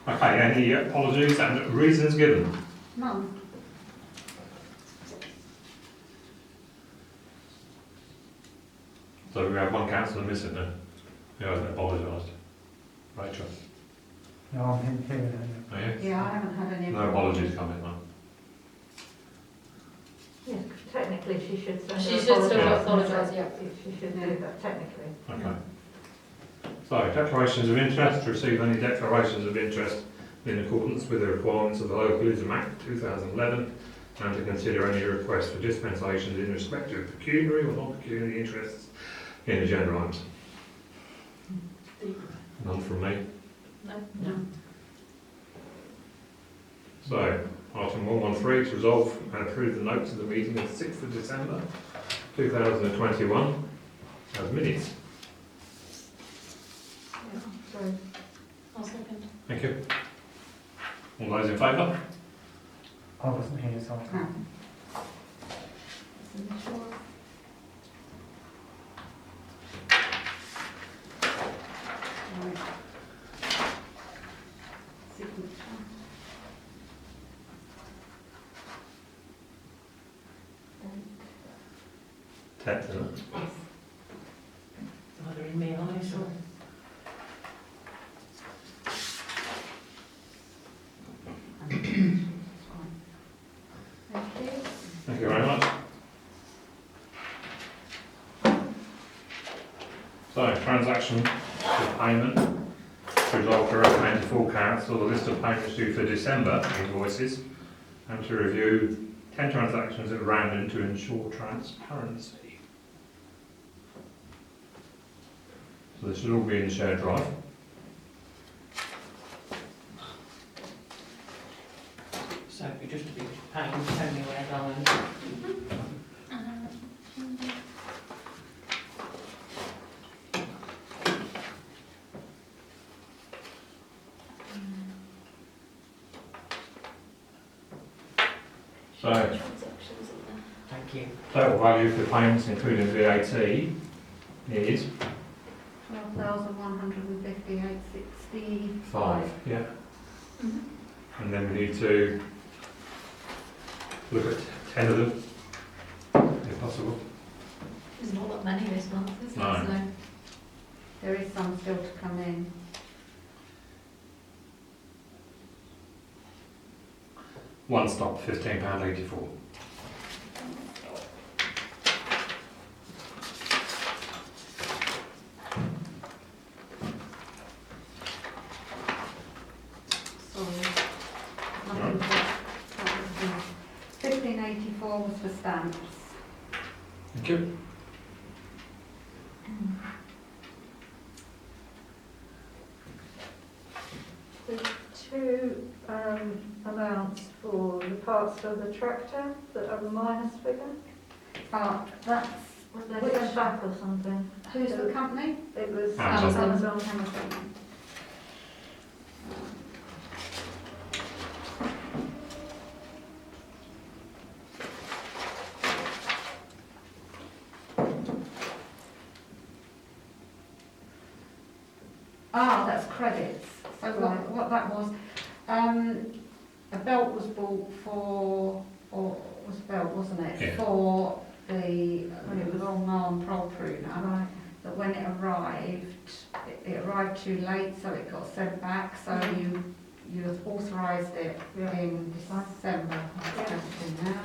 Okay, any apologies and reasons given? None. So we have one councillor missing then, who hasn't apologised. Rachel? No, I'm here. Oh, yeah? Yeah, I haven't had any. No apologies coming, no. Yeah, technically she should send She her should still Yeah. apologise, yeah. She should do that technically. Okay. So, declarations of interest, to receive any declarations of interest in accordance with the requirements of the Localism Act 2011, and to consider any requests for dispensations in respect of pecuniary or non-pecuniary interests in agenda items. None from me. No. No. So, item 113, to resolve and approve the notes of the meeting of 6th of December 2021 as minutes. Yeah, so I'll second. Thank you. All those in favour? I wasn't here, so I No. Right. Signature. Tenth, isn't it? either in me eyes or. Thank you. Thank you very much. So, transaction for payment. To resolve to recommend to full council the list of payments due for December invoices and to review 10 transactions at random to ensure transparency. So this should all be in the shared drive. So it'd be just a big pain, tell me where going. So, Transactions in there. Thank you. total value for payments including VAT is 12,158.65. yeah. Mhm. And then we need to look at 10 of them, if possible. There's not that many this month, is there? No. So There is some still to come in. One stop, £15.84. Sorry. Nothing but 1584 was for stamps. Thank you. There's two amounts for the parts for the tractor that are a minus figure. That's, Was they Which- sent back or something? who's the company? It was Amazon. Amazon. Amazon. Ah, that's credits. So Right. what that was, a belt was bought for, or it was a belt, wasn't it? Yeah. For the, it was long arm prod pruner. Right. That when it arrived, it arrived too late, so it got sent back, so Mhm. you authorised it Yeah. in December. That's Yeah. everything now.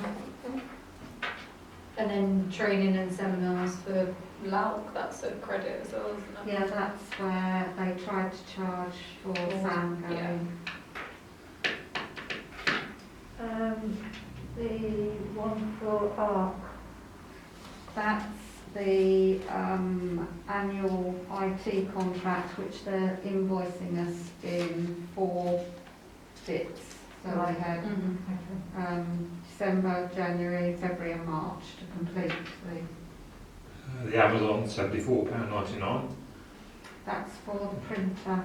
and then training and seminars for LAUC, that's a credit as well, isn't it? Yeah, that's where they tried to charge for Sam Yeah. going. The one for ARC. That's the annual IT contract, which they're invoicing us in 4 bits. So Right. we had Mhm. December, January, February and March to complete the, The Amazon, £74.99. that's for the printer.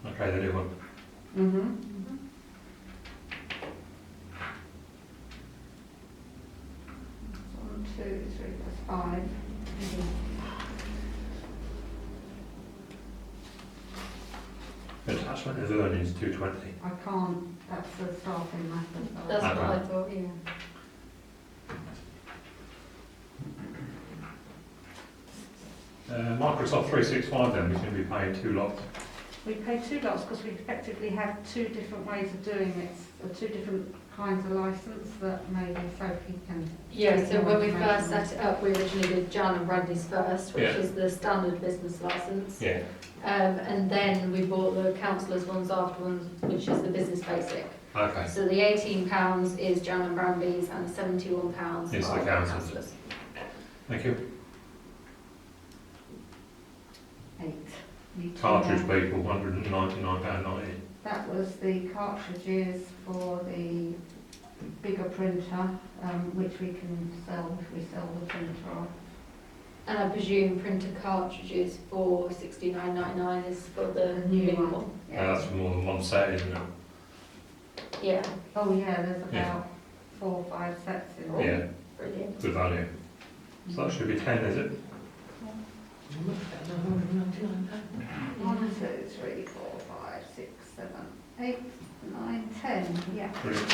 Okay, the new one. Mm-hmm. 1, 2, 3, 4, 5. Good. attachment is earnings 220. I can't, that's the staffing matter. so That's what I Okay. thought, yeah. Microsoft 365 then, we can be paying 2 lots. We pay 2 lots because we effectively have 2 different ways of doing it, or 2 different kinds of licence that maybe Sophie can. Yeah, take so more when we first information on. set it up, we originally did Jan and Brandy's first, which Yeah. is the standard business licence. Yeah. And then we bought the councillors ones afterwards, which is the business basic. Okay. So the £18 is Jan and Brandy's and £71 Is the are the councillors. councillors. Thank you. 8. You two Cartridge down. people, £199.90. That was the cartridges for the bigger printer, which we can sell if we sell the printer off. And I presume printer cartridges for £69.99 is for the The new new one. one. That's for more than one set, isn't it? Yeah, Oh yeah, there's Yeah. about 4 or 5 sets in all. Yeah, brilliant. good value. So that should be 10, is it? Much better than £199. 1, 2, 3, 4, 5, 6, 7, 8, 9, 10. Yeah. Brilliant.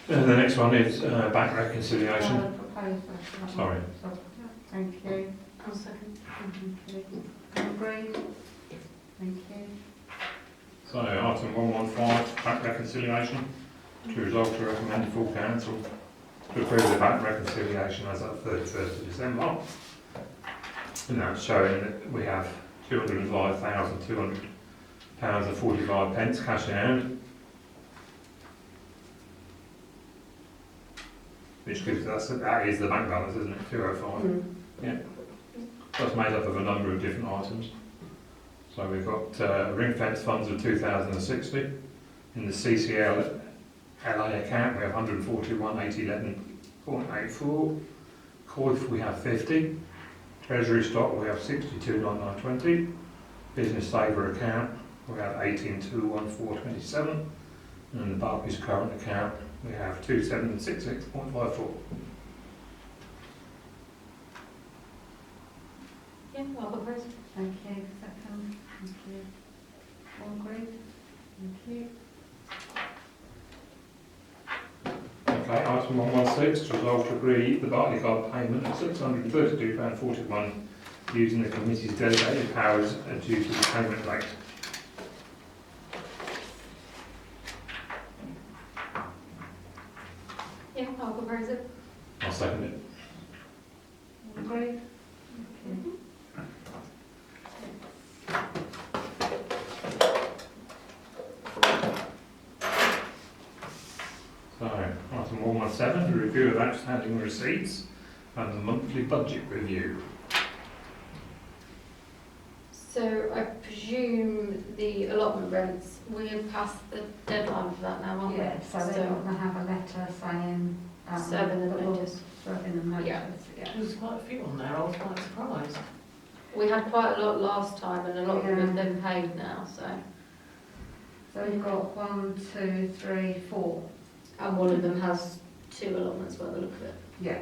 And the next one is bank reconciliation. Proposal. Sorry. Thank you. I'll second. Thank you. Agreed? Thank you. So item 115, bank reconciliation. To resolve to recommend full council to approve the bank reconciliation as at 31st of December. And that's showing that we have £205,200.45 cash in hand. Which gives us, that is the bank balance, isn't it, 205? That's made up of a number of different items. So we've got ring fence funds of 2,060. In the CCL LA account we have 141,811.84. COIF we have 50. Treasury stock we have 62,9920. Business saver account we have 18,214.27. And the Barclays current account we have 2766.54. Yeah, I'll propose. Thank you. Second. Thank you. All agreed? Thank you. Okay, item 116, to resolve to agree the Barclay card payment of £632.41 using the committee's delegated powers due to the payment rate. Yeah, I'll propose it. I'll second it. All agreed? Thank you. So, item 117, the review of outstanding receipts and the monthly budget review. So I presume the allotment rents, we have passed the deadline for that now, aren't we? Yeah, so they're not going to have a letter saying. Serving them that we'll- notice. Serving them notice, Yeah. yeah. There's quite a few on there, I was quite surprised. We had quite a lot last time and a lot of them have Yeah. been paid now, so. So we've got 1, 2, 3, 4. And one of them has 2 allotments by the look of it. Yeah.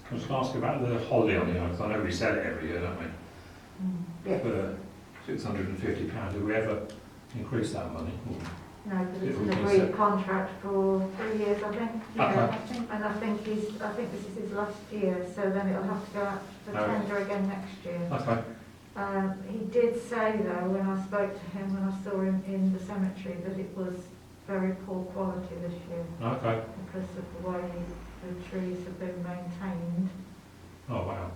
I was going to ask about the holiday on the because I know we sell it every year, don't we? Yeah. For £650, do we ever increase that money? No, because It it's would an be agreed set. contract for 3 years, I think. Okay. And I think this is his last year, so then it'll have to go out for Okay. tender again next year. Okay. He did say though, when I spoke to him, when I saw him in the cemetery, that it was very poor quality this year Okay. because of the way the trees have been maintained. Oh, wow.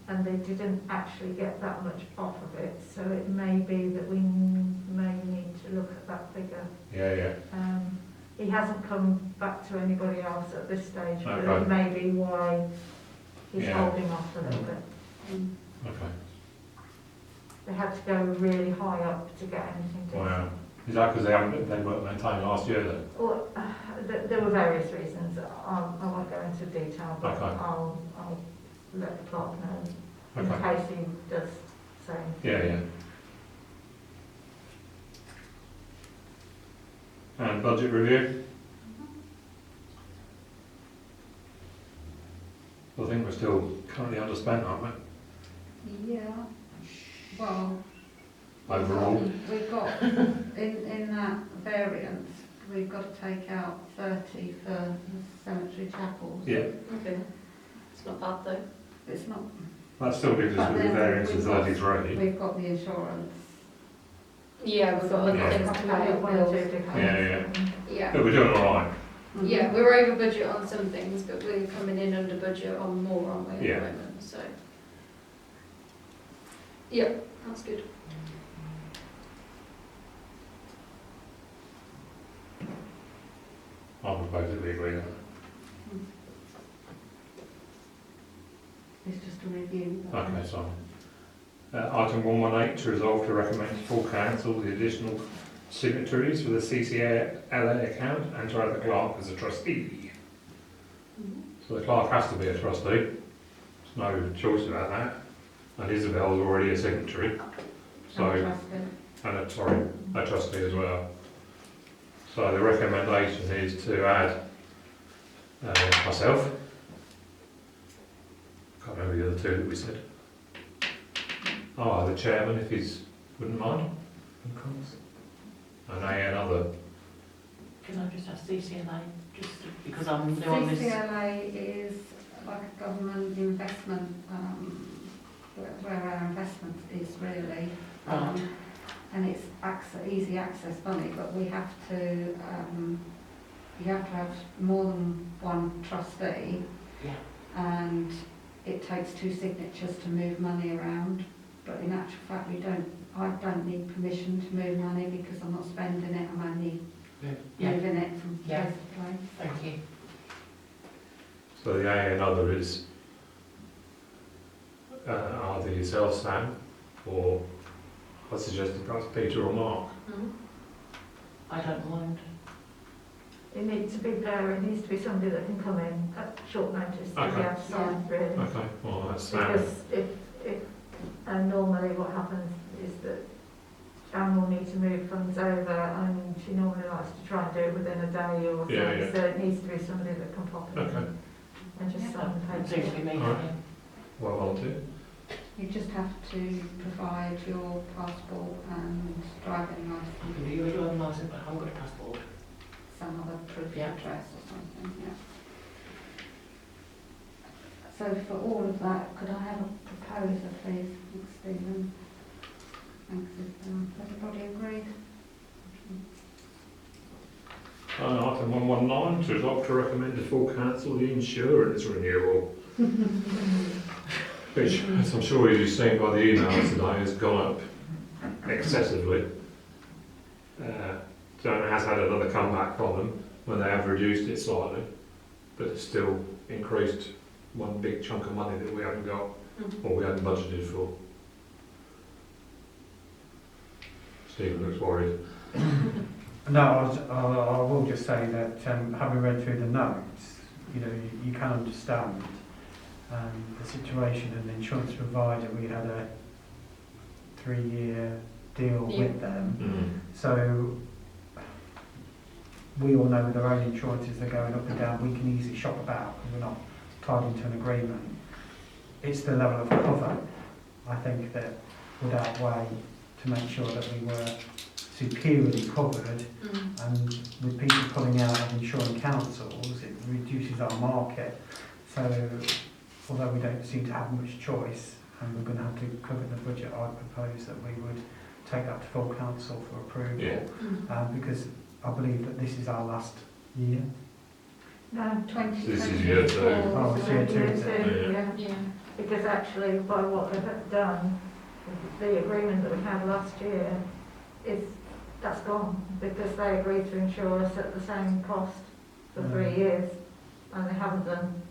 And they didn't actually get that much off of it, so it may be that we may need to look at that figure. Yeah, yeah. He hasn't come back to anybody else at this stage, but Okay. it may be why he's Yeah. holding off a little bit. Okay. They had to go really high up to get anything done. Wow. Is that because they weren't maintained last year then? Well, there were various reasons. I won't go into detail, but Okay. I'll let the clerk know in Okay. case he does say. Yeah, yeah. And budget review. I think we're still currently underspent, aren't we? Yeah, well, Overall. we've got, in that variance, we've got to take out 30 for the cemetery chapels. Yeah, Okay. It's not bad though. It's not, that still gives us But a then variance of we've got- 33. we've got the insurance. Yeah, we've got other Yeah. things to pay. One or two to pay. Yeah. Yeah. But we're doing all right. Yeah, we're over budget on some things, but we're coming in under budget on more, aren't we, at Yeah. the moment, so. Yeah, that's good. I propose that we agree on It's just a review. that. Okay, sorry. Item 118, to resolve to recommend full council the additional signatories for the CCLA account and to add the clerk as a trustee. So the clerk has to be a trustee. There's no choice about that. And Isabel's already a signatory. So, and a trustee as well. So the recommendation is to add myself. Can't remember the other two that we said. Oh, the chairman, if he's wouldn't mind. Of course. And another. Can I just ask CCLA, just because I'm new on this? CCLA is like a government investment, where our investment is really. Right. And it's easy access money, but we have to, you have to have more than one trustee. Yeah. And it takes 2 signatures to move money around. But in actual fact, I don't need permission to move money because I'm not spending it, I'm only Yeah, moving it from Yeah. place to place. thank you. So the another is either yourself, Sam, or I suggested perhaps Peter or Mark. I don't mind. It needs to be there, it needs to be somebody that can come in at short notice to be Okay. able to sign, really. Okay, well that's Sam. Because and normally what happens is that Anne will need to move funds over and she normally likes to try and do it within a day or so. Yeah, yeah. So it needs to be somebody that can pop in Okay. and just sign the It seems to paper. be me, Alright. yeah. Well volunteered. You just have to provide your passport and driving You licence, can do your driving licence, but I haven't got a passport. some other proof of Yeah. address or something, yeah. So for all of that, could I have a proposer, please? Thanks, Stephen. Thanks, everybody agreed? Item 119, to adopt to recommend to full council the insurance renewal. Which, as I'm sure you've seen by the emails today, has gone up excessively. So it has had another comeback from them when they have reduced it slightly, but it's still increased one big chunk of money that we haven't got or we haven't budgeted for. Stephen looks worried. No, I will just say that having read through the notes, you can understand the situation and the insurance provider. We had a 3-year deal Yeah. with them, so we all know with our own insurances they're going up and down. We can easily shop about because we're not tied into an agreement. It's the level of cover, I think, that would outweigh to make sure that we were superiorly covered. And with people pulling out of insuring councils, it reduces our market. So although we don't seem to have much choice and we're going to have to cover the budget, I'd propose that we would take that to full council for approval. Yeah. Because I believe that this is our last year. No, 2024. This is year two. Oh, it's year two, is it? Yeah. Yeah. Because actually by what they've done, the agreement that we had last year that's gone because they agreed to insure us at the same cost for 3 years and they haven't done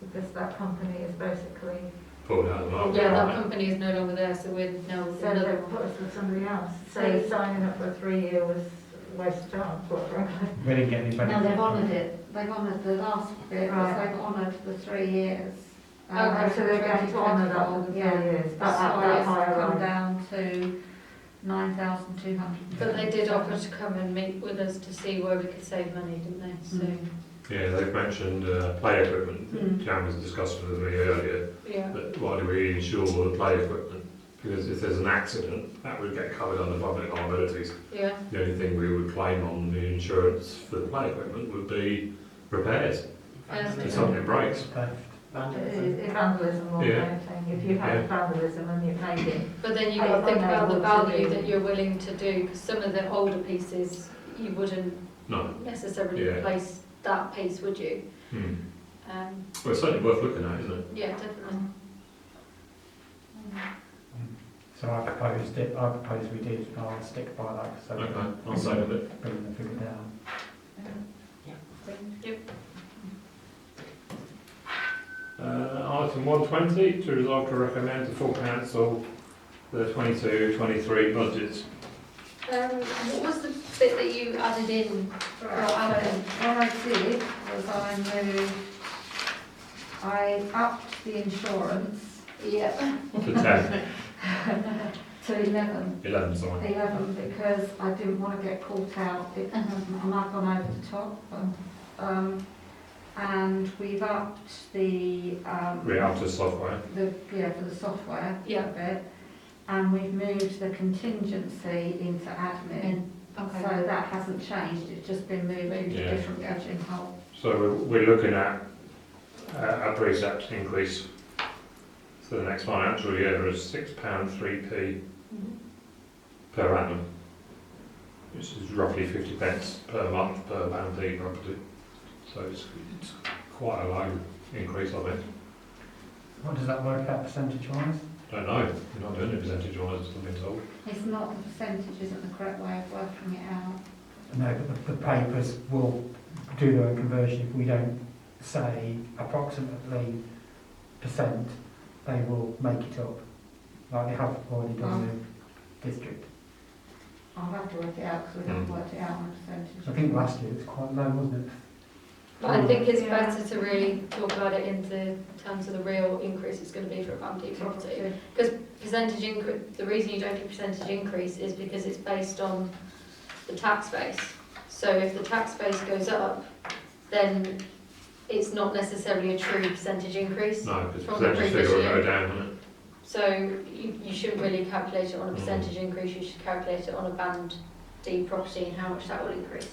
because that company is basically, Pulled out of the market. Yeah, that company is no longer there, so we're now with so another they've put one. us with somebody else. So So- signing up for a 3-year was a waste of time, quite frankly. We didn't get any benefit. No, they've honoured it. They've honoured the last bit, Right. they've honoured the 3 years. Okay, so they're going to honour that for the 3 years. That's at why that it's higher come rate. down to 9,200. But they did offer to come and meet with us to see where we could save money, didn't they? So, Yeah, they've mentioned play equipment. Mm. Jan was discussing with me earlier, yeah. but why do we insure the play equipment? Because if there's an accident, that would get covered under public liabilities. Yeah. The only thing we would claim on the insurance for the play equipment would be repairs. If something breaks. Theft. Vandalism more than Yeah. anything. If you have Yeah. vandalism and you're paid in. But then you've got to think about the Unable to value do. that you're willing to do, because some of the older pieces, you wouldn't No. necessarily Yeah. replace that piece, would you? Hmm. Well, it's certainly worth looking at, isn't it? Yeah, definitely. So I propose we did, I'll stick by that, so we Okay, can I'll second it. bring the figure down. Yep. Item 120, to resolve to recommend to full council the 22-23 budgets. What was the bit that you added in? Right, so what I did was I upped the insurance Yeah. To 10, to 11. 11, sorry. 11 because I didn't want to get caught out. I might have gone over the top. And we've upped the Realtor software. for the software Yeah. a bit, and we've moved the contingency into admin. Okay. So that hasn't changed. It's just been moved into Yeah. different budgeting hole. So we're looking at a precept increase for the next financial year of £6.3p per annum, which is roughly 50 pence per month per band property. So it's quite a low increase, I think. What does that work out percentage-wise? Don't know, we're not doing it percentage-wise, I've been told. It's not, the percentage isn't the correct way of working it out. No, but the papers will do their own conversion. If we don't say approximately percent, they will make it up, like they have already done in the district. I'll have to work it out because we haven't worked it out on a percentage. I think last year it was quite low, wasn't it? But I think it's Yeah. better to really talk about it into terms of the real increase it's going to be for a Band D property. Because percentage increase, the reason you don't do percentage increase is because it's based on the tax base. So if the tax base goes up, then it's not necessarily a true percentage increase. No, because From the percentage previous figure will year. go down, won't it? So you shouldn't really calculate it on a percentage increase, you should calculate it on a Band D property and how much that will increase.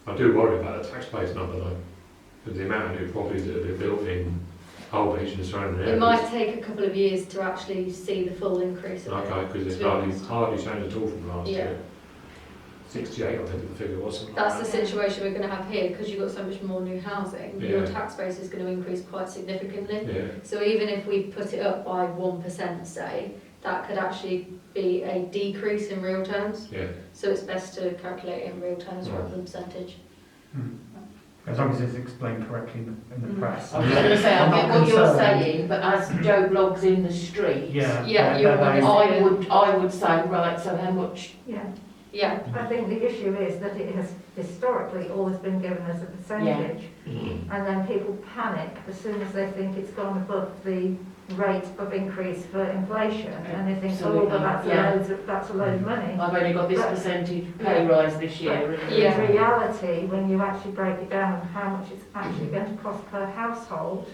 I do worry about the tax base number though, because the amount of new properties that have been built in Holbeach and surrounding areas. It might take a couple of years to actually see the full increase of it. Okay, because it's to be honest. hardly changed at all from last Yeah. year. 68, I think the figure was. Something That's like the situation we're going to have here, because you've got so much more new housing, your Yeah. tax base is going to increase quite significantly. that. Yeah, So even if we put it up by 1%, say, that could actually be a decrease in real terms. yeah. So it's best to calculate it in real terms Right. rather than percentage. As long as it's explained correctly in the press. I was going to say, I I'm get not what you're concerned. saying, but as Joe blogs in the street, Yeah. Yeah, you they're want very- I would say, right, so how much? Yeah. Yeah, I think the issue is that it has historically always been given as a percentage, and then people panic as soon as they think it's gone above the rate of increase for inflation, and they think, oh, but that's a load of money. I've only got this But- percentage pay rise this year. and- Yeah. In reality, when you actually break it down, how much it's actually going to cost per household,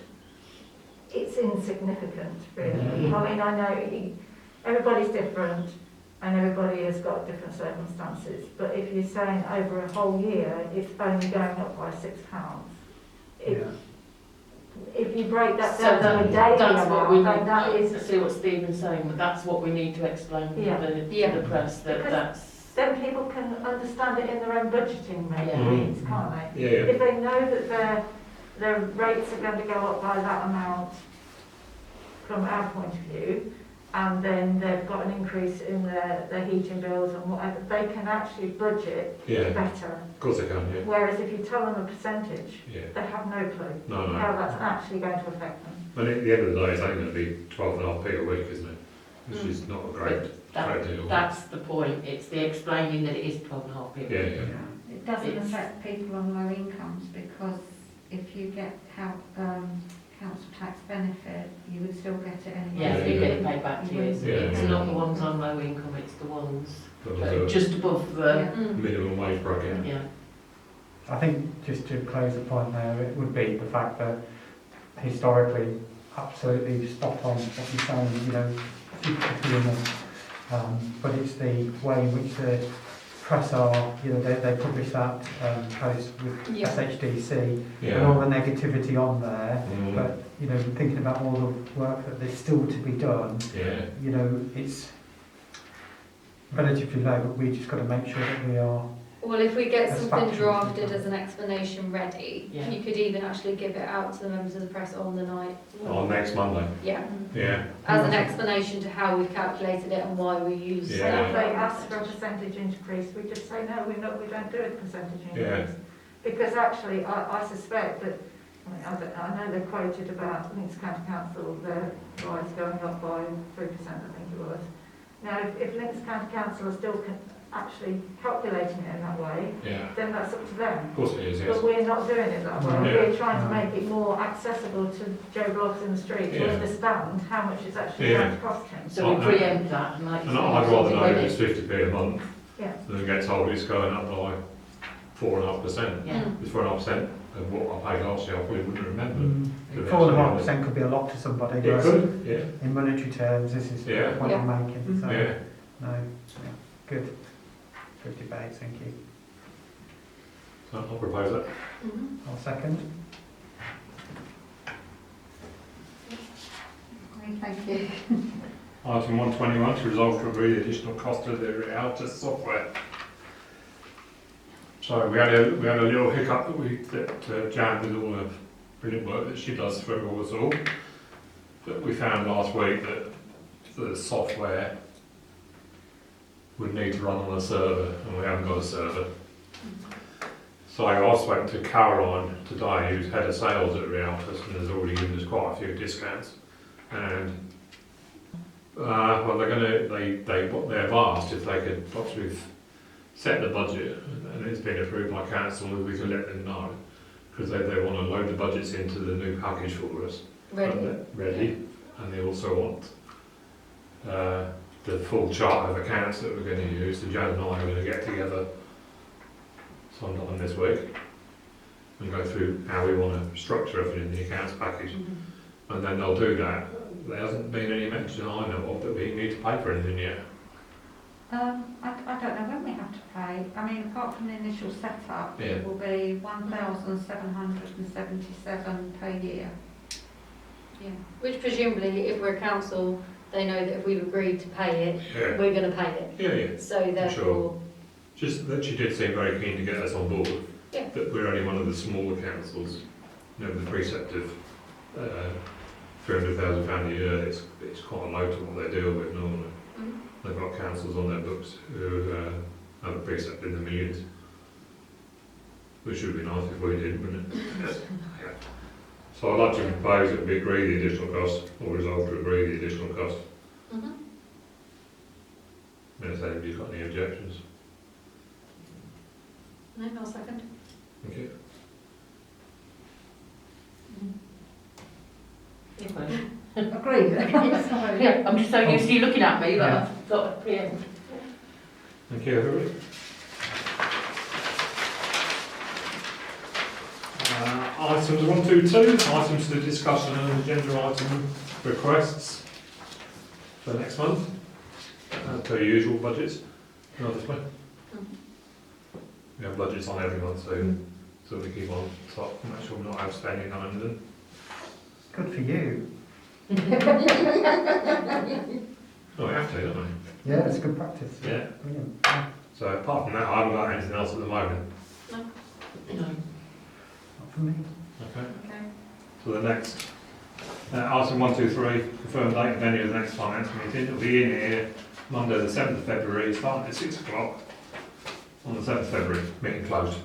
it's insignificant, really. I mean, I know everybody's different, and everybody has got different circumstances, but if you're saying over a whole year, it's only going up by £6, Yeah. if you break that So down to a daily that's what we amount, need, then that I is, see what Stephen's saying, but that's what we need to explain to Yeah. the press, that Because- that's, then people can understand it in their own budgeting means, can't they? Yeah, yeah. If they know that their rates are going to go up by that amount from our point of view, and then they've got an increase in their heating bills and whatever, they can actually budget Yeah, better. of course they can, yeah. Whereas if you tell them a percentage, Yeah, they have no clue no, no. how that's actually going to affect them. And at the end of the day, it's only going to be 12.5p a week, isn't it? Which is not a great deal. that's the point, it's the explaining that it is 12.5p. Yeah, yeah. It doesn't It's- affect people on low incomes because if you get council tax benefit, you would still get it anyway. Yeah, you get it paid back to you. Yeah. It's not the ones on low income, it's the ones But that are there's just above Yeah. the, Mm. a minimum wage bracket. yeah. I think just to close the point there, it would be the fact that historically, absolutely spot on what you're saying, you know, 50p a month. But it's the way in which the press are, you know, they publish that post with Yeah. SHDC and Yeah. all the negativity on there. Mm. But, you know, thinking about all the work that there's still to be done, Yeah. you know, it's relatively low, but we just got to make sure that we are. Well, if we get That's something factual. drafted as an explanation ready, Yeah. you could even actually give it out to the members of the press on the night. On next Monday. Yeah, Yeah. as an explanation to how we've calculated it and why we use Yeah. So that. if they ask for a percentage increase, we just say, no, we don't do a percentage Yeah. increase. Because actually, I suspect that, I know they quoted about Links County Council, their rise going up by 3%, I think it was. Now, if Links County Council are still actually calculating it in that way, Yeah. then that's up to them. Of course it is, yes. But we're not doing it that way. No. We're trying to No. make it more accessible to Joe Bloggs in the street to Yeah. understand how much it's actually Yeah. going to cost him. So we preempt that and like you And say, I'd have rather something know that ready. it's 50p a month Yeah. than get told it's going up by 4.5%. Yeah. It's 4.5% of what I paid last year, I probably wouldn't remember. 4.5% could be a lot to somebody. It whereas could, yeah. In monetary terms, this is Yeah. the point I'm making. So, Yeah. no, yeah, good. Good debate, thank you. So I'll propose that. Mhm. I'll second. Thank you. Item 121, to resolve to agree the additional cost of the Realtus software. So we had a little hiccup that Jan with all the brilliant work that she does for us all. That we found last week that the software would need to run on a server, and we haven't got a server. So I spoke to Caroline today, who's head of sales at Realtus, and has already given us quite a few discounts. And well, they've asked if they could, once we've set the budget and it's been approved by council, we can let them know, because they want to load the budgets into the new package for us. Ready, and they also want the full chart of accounts that we're going to use. So Jan and I are going to get together sometime this week and go through how we want to structure everything in the accounts package, and then they'll do that. There hasn't been any mention I know of that we need to pay for anything yet. I don't know when we have to pay. I mean, apart from the initial setup, Yeah. it will be 1,777 per year. Yeah. Which presumably, if we're a council, they know that if we've agreed to pay it, Yeah, we're going to pay it. yeah. So therefore, Just that she did seem very keen to get us on board. Yeah. That we're only one of the smaller councils. You know, the precept of £300,000 a year, it's quite low to what they deal with normally. Mhm. They've got councils on their books who have a precept in the millions. Which would be nice if we did, wouldn't it? Yeah. So I'd like to propose that we agree the additional cost, or resolve to agree the additional cost. Mhm. Has anybody got any objections? No, I'll second. Thank you. Agreed. Sorry. Yeah, I'm just so used to you looking at me that Yeah. I've got to preempt. Thank you, everybody. Items 1 to 2, items for discussion and agenda item requests for next month, as per usual budgets, obviously. We have budgets on every month, so we keep on top, make sure we're not outspending on anything. Good for you. Oh, we have to, don't we? Yeah, it's good practice. Yeah. Brilliant. So apart from that, I haven't got anything else at the moment. No. Not for me. Okay. Okay. So the next, item 1, 2, 3, confirm date and venue of the next finance meeting. It'll be in here Monday the 7th of February, starting at 6 o'clock on the 7th of February, meeting closed.